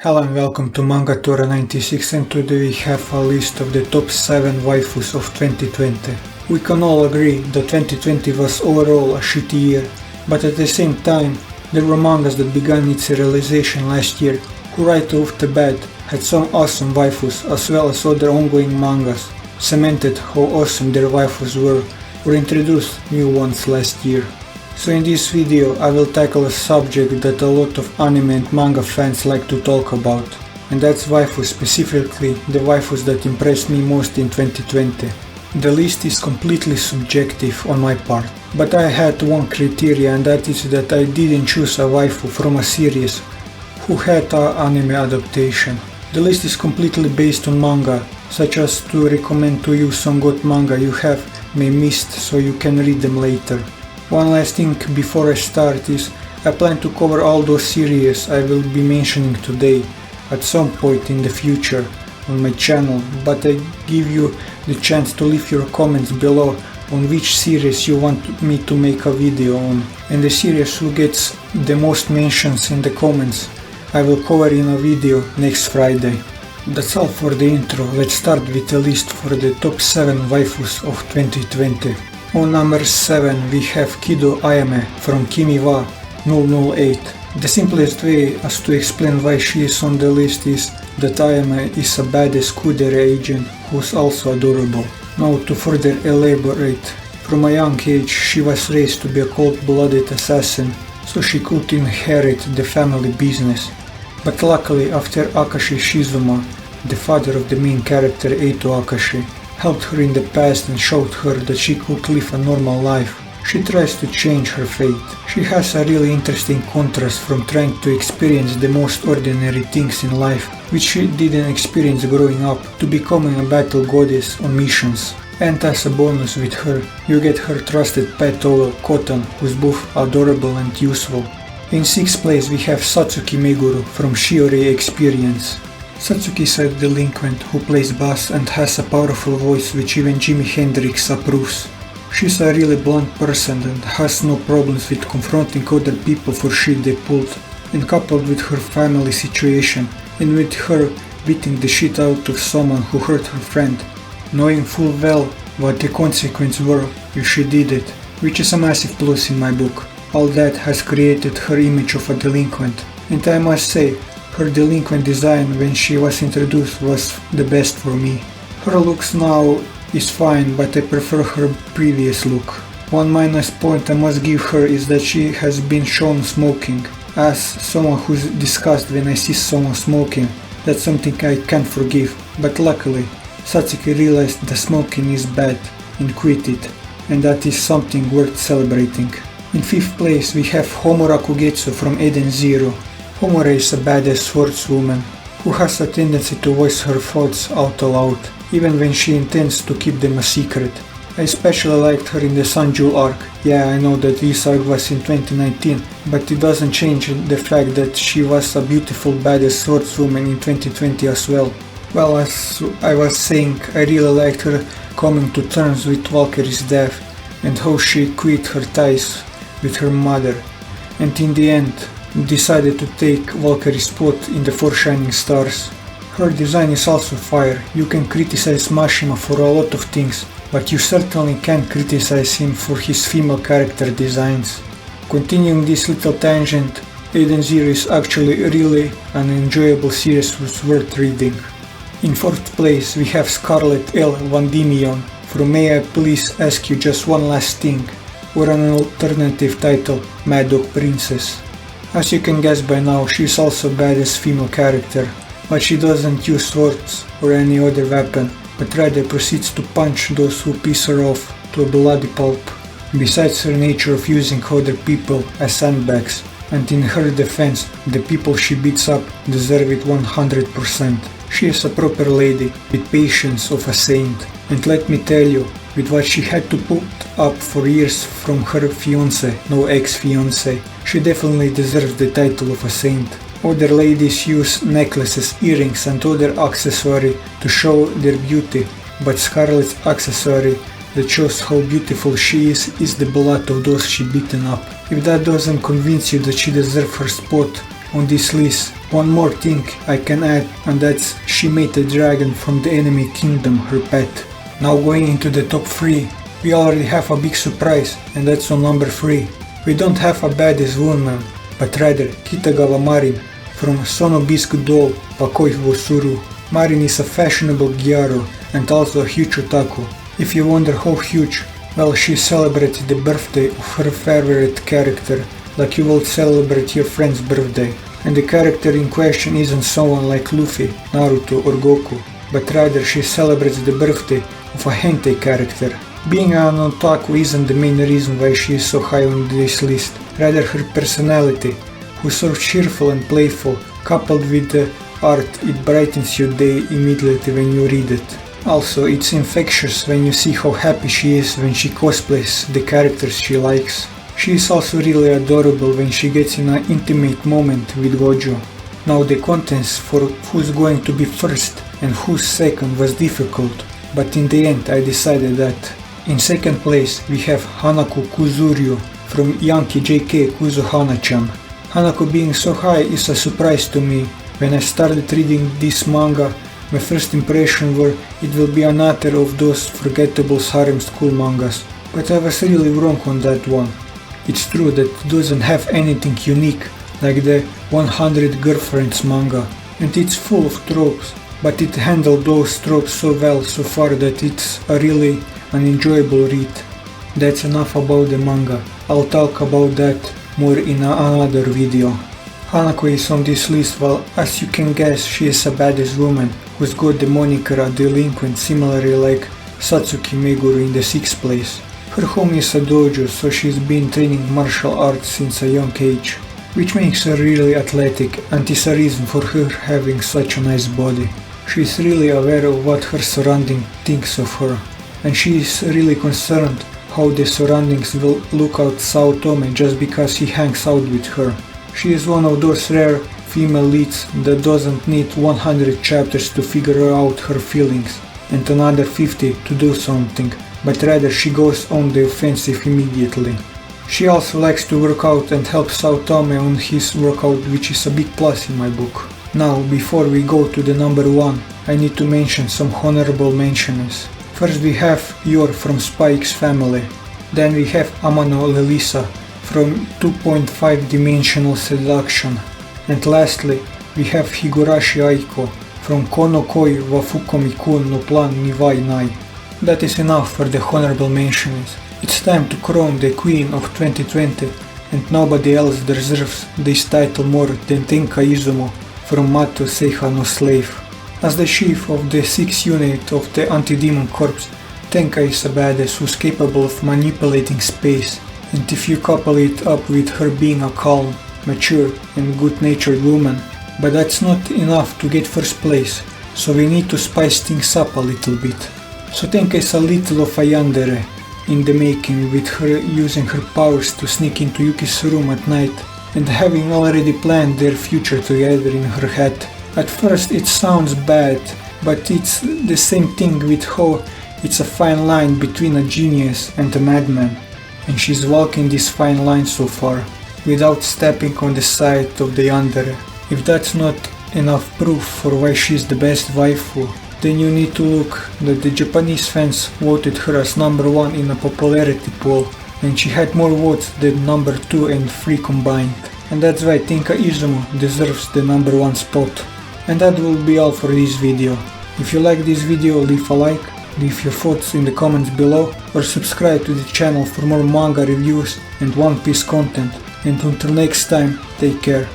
Hello and welcome to Manga 96, and today we have a list of the top 7 waifus of 2020. We can all agree that 2020 was overall a shitty year, but at the same time there were mangas that began its realization last year who right off the bat had some awesome waifus as well as other ongoing mangas, cemented how awesome their waifus were or introduced new ones last year. So in this video I will tackle a subject that a lot of anime and manga fans like to talk about, and that's waifus, specifically the waifus that impressed me most in 2020. The list is completely subjective on my part, but I had one criteria, and that is that I didn't choose a waifu from a series who had an anime adaptation. The list is completely based on manga, such as to recommend to you some good manga you have may missed so you can read them later. One last thing before I start is I plan to cover all those series I will be mentioning today at some point in the future on my channel, but I give you the chance to leave your comments below on which series you want me to make a video on, and the series who gets the most mentions in the comments I will cover in a video next Friday. That's all for the intro. Let's start with the list for the top 7 waifus of 2020. On number 7 we have Kido Ayame from Kimi wa 008. The simplest way as to explain why she is on the list is that Ayame is a badass kudere agent who's also adorable. Now to further elaborate, from a young age she was raised to be a cold-blooded assassin, so she could inherit the family business. But luckily after Akashi Shizuma, the father of the main character Eito Akashi, helped her in the past and showed her that she could live a normal life, she tries to change her fate. She has a really interesting contrast from trying to experience the most ordinary things in life, which she didn't experience growing up, to becoming a battle goddess on missions. And as a bonus with her, you get her trusted pet owl Cotton, who's both adorable and useful. In 6th place we have Satsuki Meguro from Shiori Experience. Satsuki is a delinquent who plays bass and has a powerful voice which even Jimi Hendrix approves. She's a really blunt person and has no problems with confronting other people for shit they pulled, and coupled with her family situation and with her beating the shit out of someone who hurt her friend, knowing full well what the consequences were if she did it, which is a massive plus in my book. All that has created her image of a delinquent, and I must say, her delinquent design when she was introduced was the best for me. Her looks now is fine, but I prefer her previous look. One minus point I must give her is that she has been shown smoking. As someone who's disgusted when I see someone smoking, that's something I can't forgive, but luckily Satsuki realized that smoking is bad and quit it, and that is something worth celebrating. In 5th place we have Homura Kugetsu from Eden Zero. Homura is a badass swordswoman who has a tendency to voice her thoughts out loud, even when she intends to keep them a secret. I especially liked her in the Sun Jewel arc. Yeah, I know that this arc was in 2019, but it doesn't change the fact that she was a beautiful badass swordswoman in 2020 as well. Well, as I was saying, I really liked her coming to terms with Valkyrie's death and how she quit her ties with her mother, and in the end decided to take Valkyrie's spot in the 4 Shining Stars. Her design is also fire. You can criticize Mashima for a lot of things, but you certainly can't criticize him for his female character designs. Continuing this little tangent, Eden Zero is actually really an enjoyable series who's worth reading. In 4th place we have Scarlet L. Vandimion from May I Please Ask You Just One Last Thing, or an alternative title, Mad Dog Princess. As you can guess by now, she is also a badass female character, but she doesn't use swords or any other weapon, but rather proceeds to punch those who piss her off to a bloody pulp. Besides her nature of using other people as sandbags, and in her defense, the people she beats up deserve it 100%. She is a proper lady with patience of a saint, and let me tell you, with what she had to put up for years from her fiancé, no ex-fiancé, she definitely deserves the title of a saint. Other ladies use necklaces, earrings and other accessories to show their beauty, but Scarlet's accessory that shows how beautiful she is the blood of those she beaten up. If that doesn't convince you that she deserves her spot on this list. One more thing I can add, and that's she made a dragon from the enemy kingdom her pet. Now going into the top 3, we already have a big surprise, and that's on number 3. We don't have a badass woman, but rather Kitagawa Marin from Sonobisque doll Pakoi wo Suru. Marin is a fashionable gyaro and also a huge otaku. If you wonder how huge, well, she celebrated the birthday of her favorite character like you will celebrate your friend's birthday. And the character in question isn't someone like Luffy, Naruto or Goku, but rather she celebrates the birthday of a hentai character. Being an otaku isn't the main reason why she is so high on this list, rather her personality, who's so cheerful and playful, coupled with the art, it brightens your day immediately when you read it. Also, it's infectious when you see how happy she is when she cosplays the characters she likes. She is also really adorable when she gets in an intimate moment with Gojo. Now the contest for who's going to be first and who's second was difficult, but in the end I decided that. In second place we have Hanako Kuzuryu from Yankee JK KuzuHana-chan. Hanako being so high is a surprise to me. When I started reading this manga, my first impression were it will be another of those forgettable harem school mangas, but I was really wrong on that one. It's true that it doesn't have anything unique like the 100 Girlfriends manga, and it's full of tropes, but it handled those tropes so well so far that it's a really an enjoyable read. That's enough about the manga. I'll talk about that more in another video. Hanako is on this list, well, as you can guess, she is a badass woman who's got the moniker a delinquent, similarly like Satsuki Meguru in the 6th place. Her home is a dojo, so she's been training martial arts since a young age, which makes her really athletic and is a reason for her having such a nice body. She is really aware of what her surrounding thinks of her, and she is really concerned how the surroundings will look at Saotome just because he hangs out with her. She is one of those rare female leads that doesn't need 100 chapters to figure out her feelings and another 50 to do something, but rather she goes on the offensive immediately. She also likes to work out and help Saotome on his workout, which is a big plus in my book. Now, before we go to the number 1, I need to mention some honorable mentions. First we have Yor from Spy X Family, then we have Amano Lelisa from 2.5 Dimensional Seduction, and lastly we have Higurashi Aiko from Kono Koi wa Fukomi-kun no Plan ni Wai Nai. That is enough for the honorable mentions. It's time to crown the Queen of 2020, and nobody else deserves this title more than Tenka Izumo from Mato Seiha no Slave. As the chief of the 6th unit of the Anti-Demon Corps, Tenka is a badass who's capable of manipulating space, and if you couple it up with her being a calm, mature and good-natured woman, but that's not enough to get first place, so we need to spice things up a little bit. So Tenka is a little of a yandere in the making, with her using her powers to sneak into Yuki's room at night and having already planned their future together in her head. At first it sounds bad, but it's the same thing with how it's a fine line between a genius and a madman, and she's walking this fine line so far, without stepping on the side of the yandere. If that's not enough proof for why she's the best waifu, then you need to look that the Japanese fans voted her as number 1 in a popularity poll, and she had more votes than number 2 and 3 combined. And that's why Tenka Izumo deserves the number 1 spot. And that will be all for this video. If you like this video, leave a like, leave your thoughts in the comments below, or subscribe to the channel for more manga reviews and One Piece content. And until next time, take care.